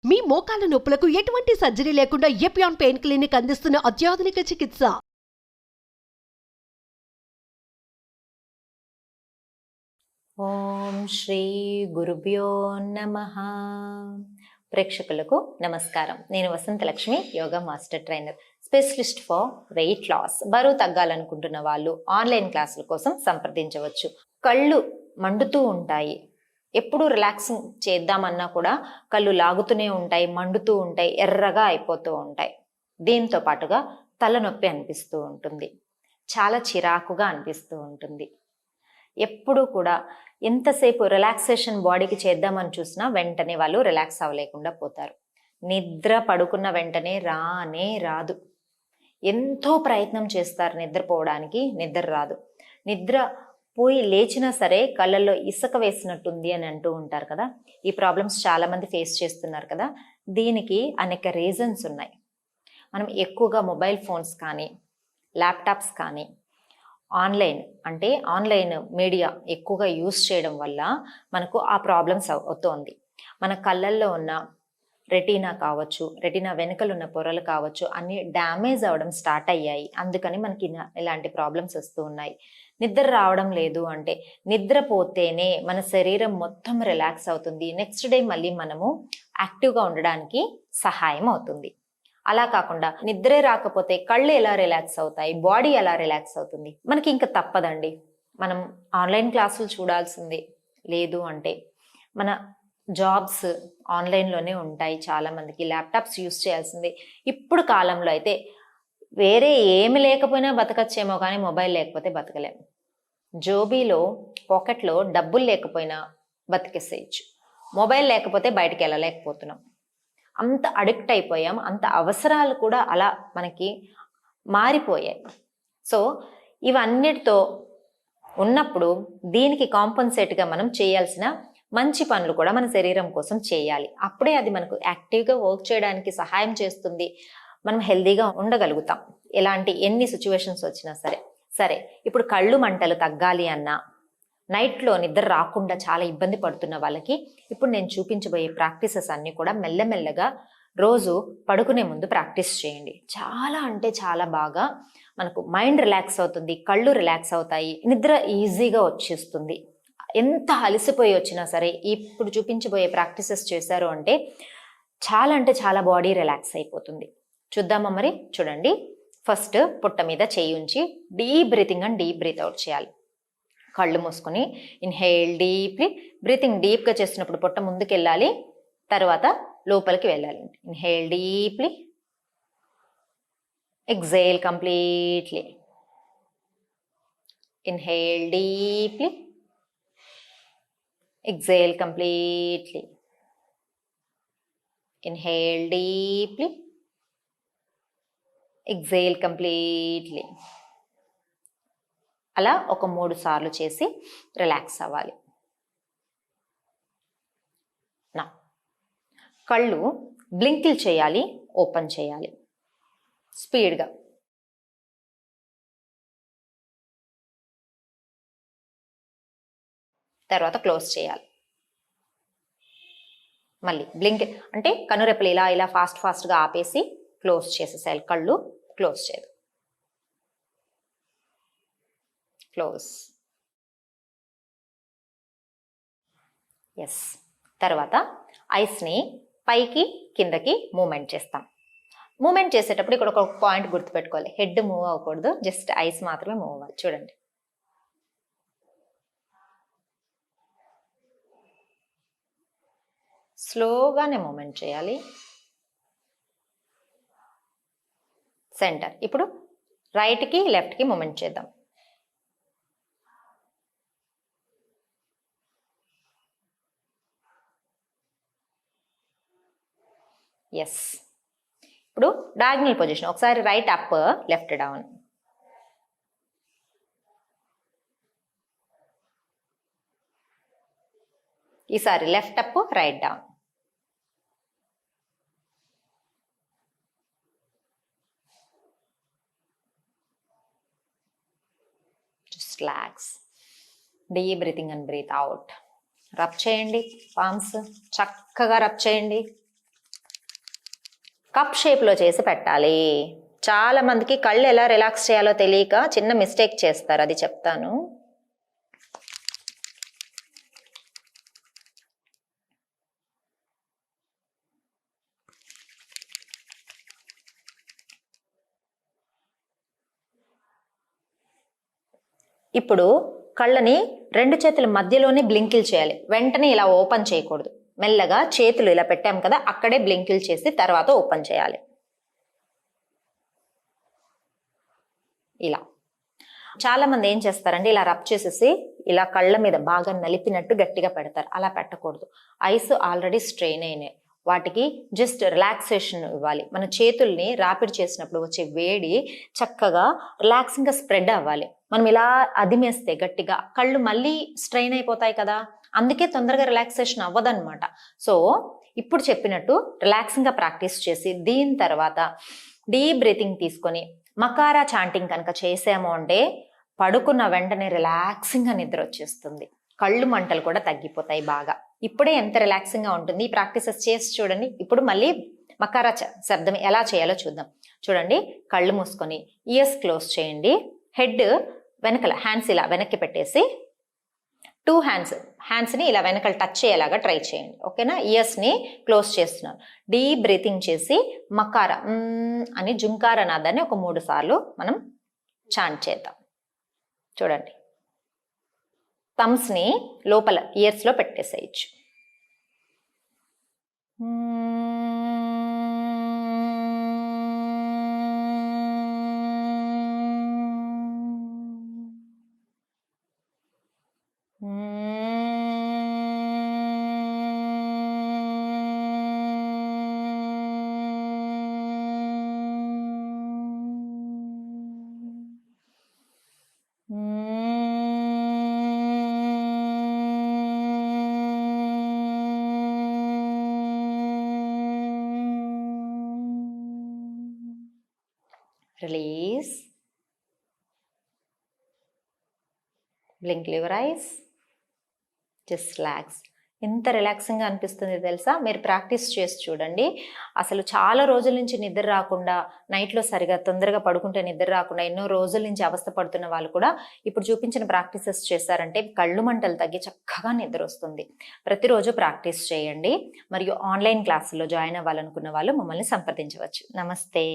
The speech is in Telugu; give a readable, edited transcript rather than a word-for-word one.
మీ మోకాల నొప్పులకు ఎటువంటి సర్జరీ లేకుండా ఎపియాన్ పెయిన్ క్లినిక్ అందిస్తున్న అత్యాధునిక చికిత్స. ఓం శ్రీ గురుభ్యో నమః. ప్రేక్షకులకు నమస్కారం. నేను Vasanthalakshmi, yoga master trainer, specialist for weight loss. బరువు తగ్గాలనుకుంటున్న వాళ్ళు ఆన్లైన్ క్లాసుల కోసం సంప్రదించవచ్చు. కళ్ళు మండుతూ ఉంటాయి, ఎప్పుడు రిలాక్సింగ్ చేద్దామన్నా కూడా కళ్ళు లాగుతూనే ఉంటాయి, మండుతూ ఉంటాయి, ఎర్రగా అయిపోతూ ఉంటాయి. దీంతో పాటుగా తలనొప్పి అనిపిస్తూ ఉంటుంది, చాలా చిరాకుగా అనిపిస్తూ ఉంటుంది. ఎప్పుడు కూడా ఎంతసేపు రిలాక్సేషన్ బాడీకి చేద్దామని చూసినా వెంటనే వాళ్ళు రిలాక్స్ అవ్వలేకుండా పోతారు. నిద్ర పడుకున్న వెంటనే రానే రాదు. ఎంతో ప్రయత్నం చేస్తారు నిద్రపోవడానికి, నిద్ర రాదు. నిద్ర పోయి లేచినా సరే కళ్ళల్లో ఇసుక వేసినట్టుంది అని అంటూ ఉంటారు కదా. ఈ ప్రాబ్లమ్స్ చాలా మంది ఫేస్ చేస్తున్నారు కదా. దీనికి అనేక రీజన్స్ ఉన్నాయి. మనం ఎక్కువగా మొబైల్ ఫోన్స్ కానీ, ల్యాప్టాప్స్ కానీ, ఆన్లైన్ మీడియా ఎక్కువగా యూస్ చేయడం వల్ల మనకు ఆ ప్రాబ్లమ్స్ అవుతోంది. మన కళ్ళల్లో ఉన్న రెటీనా కావచ్చు, రెటీనా వెనుకలు ఉన్న పొరలు కావచ్చు, అన్ని డ్యామేజ్ అవ్వడం స్టార్ట్ అయ్యాయి. అందుకని మనకి ఇలాంటి ప్రాబ్లమ్స్ వస్తూ ఉన్నాయి. నిద్ర రావడం లేదు అంటే, నిద్రపోతేనే మన శరీరం మొత్తం రిలాక్స్ అవుతుంది. నెక్స్ట్ డే మళ్ళీ మనము యాక్టివ్గా ఉండడానికి సహాయం అవుతుంది. అలా కాకుండా నిద్రే రాకపోతే కళ్ళు ఎలా రిలాక్స్ అవుతాయి, బాడీ ఎలా రిలాక్స్ అవుతుంది? మనకి ఇంకా తప్పదండి, మనం ఆన్లైన్ క్లాసులు చూడాల్సిందే. లేదు అంటే మన జాబ్స్ ఆన్లైన్లోనే ఉంటాయి. చాలా మందికి ల్యాప్టాప్స్ యూస్ చేయాల్సిందే. ఇప్పుడు కాలంలో అయితే వేరే ఏమి లేకపోయినా బతకచ్చేమో, కానీ మొబైల్ లేకపోతే బతకలేము. జోబీలో పాకెట్లో డబ్బులు లేకపోయినా బతికేసేయచ్చు, మొబైల్ లేకపోతే బయటికి వెళ్ళలేకపోతున్నాం. అంత అడిక్ట్ అయిపోయాం, అంత అవసరాలు కూడా అలా మనకి మారిపోయాయి. సో ఇవన్నిటితో ఉన్నప్పుడు దీనికి కాంపన్సేట్గా మనం చేయాల్సిన మంచి పనులు కూడా మన శరీరం కోసం చేయాలి. అప్పుడే అది మనకు యాక్టివ్గా వర్క్ చేయడానికి సహాయం చేస్తుంది. మనం హెల్దీగా ఉండగలుగుతాం, ఎన్ని సిచ్యువేషన్స్ వచ్చినా సరే. ఇప్పుడు కళ్ళు మంటలు తగ్గాలి అన్నా, నైట్లో నిద్ర రాకుండా చాలా ఇబ్బంది పడుతున్న వాళ్ళకి ఇప్పుడు నేను చూపించబోయే ప్రాక్టీసెస్ అన్నీ కూడా మెల్లమెల్లగా రోజు పడుకునే ముందు ప్రాక్టీస్ చేయండి. చాలా అంటే చాలా బాగా మనకు మైండ్ రిలాక్స్ అవుతుంది, కళ్ళు రిలాక్స్ అవుతాయి, నిద్ర ఈజీగా వచ్చేస్తుంది. ఎంత అలసిపోయి వచ్చినా సరే ఇప్పుడు చూపించబోయే ప్రాక్టీసెస్ చేశారు అంటే చాలా బాడీ రిలాక్స్ అయిపోతుంది. చూద్దామా మరి? చూడండి. ఫస్ట్ పొట్ట మీద చేయి ఉంచి deep breathing and deep breath out చేయాలి. కళ్ళు మూసుకొని ఇన్హేల్ డీప్లీ. బ్రీతింగ్ డీప్గా చేస్తున్నప్పుడు పొట్ట ముందుకు వెళ్ళాలి, తర్వాత లోపలికి వెళ్ళాలి. Inhale deeply, exhale completely. Inhale deeply, exhale completely. Inhale deeply, exhale completely. అలా ఒక 3 సార్లు చేసి రిలాక్స్ అవ్వాలి. నా కళ్ళు బ్లింకిల్ చేయాలి, ఓపెన్ చేయాలి స్పీడ్గా. తర్వాత క్లోజ్ చేయాలి. మళ్ళీ బ్లింక్ అంటే కనురెప్పలు ఇలా ఫాస్ట్గా ఆపేసి క్లోజ్ చేసేసేయాలి. కళ్ళు క్లోజ్ చేయదు. క్లోజ్. ఎస్. తర్వాత ఐస్ని పైకి కిందకి మూమెంట్ చేస్తాం. మూమెంట్ చేసేటప్పుడు ఇక్కడ ఒక పాయింట్ గుర్తుపెట్టుకోవాలి, హెడ్ మూవ్ అవ్వకూడదు, జస్ట్ ఐస్ మాత్రమే మూవ్ అవ్వాలి. చూడండి. స్లోగానే మూమెంట్ చేయాలి. సెంటర్. ఇప్పుడు రైట్కి లెఫ్ట్కి మూమెంట్ చేద్దాం. ఎస్. ఇప్పుడు డయాగ్నల్ పొజిషన్. ఒకసారి రైట్ అప్, లెఫ్ట్ డౌన్. ఈసారి left up, right down. Just relax. Deep breathing and breath out. Rub చేయండి, పామ్స్ చక్కగా రబ్ చేయండి. కప్ షేప్లో చేసి పెట్టాలి. చాలా మందికి కళ్ళు ఎలా రిలాక్స్ చేయాలో తెలియక చిన్న మిస్టేక్ చేస్తారు, అది చెప్తాను. ఇప్పుడు కళ్ళని 2 చేతుల మధ్యలోనే బ్లింకిల్ చేయాలి. వెంటనే ఇలా ఓపెన్ చేయకూడదు. మెల్లగా చేతులు ఇలా పెట్టాం కదా, అక్కడే బ్లింకిల్ చేసి తర్వాత ఓపెన్ చేయాలి. ఇలా చాలా మంది ఏం చేస్తారంటే ఇలా రబ్ చేసేసి ఇలా కళ్ళ మీద బాగా నలిపినట్టు గట్టిగా పెడతారు. అలా పెట్టకూడదు. ఐస్ ఆల్రెడీ స్ట్రెయిన్ అయినాయి, వాటికి జస్ట్ రిలాక్సేషన్ ఇవ్వాలి. మన చేతుల్ని రాపిడి చేసినప్పుడు వచ్చే వేడి చక్కగా రిలాక్సింగ్గా స్ప్రెడ్ అవ్వాలి. మనం ఇలా అదిమేస్తే గట్టిగా కళ్ళు మళ్ళీ స్ట్రెయిన్ అయిపోతాయి కదా, అందుకే తొందరగా రిలాక్సేషన్ అవ్వదన్నమాట. సో ఇప్పుడు చెప్పినట్టు రిలాక్సింగ్గా ప్రాక్టీస్ చేసి దీని తర్వాత డీప్ బ్రీతింగ్ తీసుకొని మకారా చాంటింగ్ కనుక చేసాము అంటే పడుకున్న వెంటనే రిలాక్సింగ్గా నిద్ర వచ్చేస్తుంది. కళ్ళు మంటలు కూడా తగ్గిపోతాయి బాగా. ఇప్పుడే ఎంత రిలాక్సింగ్గా ఉంటుంది. ఈ ప్రాక్టీసెస్ చేసి చూడండి. ఇప్పుడు మళ్ళీ మకారా శబ్దం ఎలా చేయాలో చూద్దాం. చూడండి, కళ్ళు మూసుకొని ఇయర్స్ క్లోజ్ చేయండి. హెడ్ వెనకల హ్యాండ్స్ ఇలా వెనక్కి పెట్టేసి 2 హ్యాండ్స్ని ఇలా వెనకల టచ్ అయ్యేలాగా ట్రై చేయండి. ఓకేనా? ఇయర్స్ని క్లోజ్ చేస్తున్నాను. డీప్ బ్రీతింగ్ చేసి మకారా అని జుంకార నాదాన్ని ఒక 3 సార్లు మనం చాంట్ చేద్దాం. చూడండి, థమ్స్ని లోపల ఇయర్స్లో పెట్టేసేయచ్చు. Release. Blink your eyes. Just relax. ఎంత రిలాక్సింగ్గా అనిపిస్తుంది తెలుసా? మీరు ప్రాక్టీస్ చేసి చూడండి. అసలు చాలా రోజుల నుంచి నిద్ర రాకుండా, నైట్లో సరిగా తొందరగా పడుకుంటే నిద్ర రాకుండా ఎన్నో రోజుల నుంచి అవస్థ పడుతున్న వాళ్ళు కూడా ఇప్పుడు చూపించిన ప్రాక్టీసెస్ చేశారంటే కళ్ళు మంటలు తగ్గి చక్కగా నిద్ర వస్తుంది. ప్రతిరోజు ప్రాక్టీస్ చేయండి. మరియు ఆన్లైన్ క్లాసుల్లో జాయిన్ అవ్వాలనుకున్న వాళ్ళు మమ్మల్ని సంప్రదించవచ్చు. నమస్తే.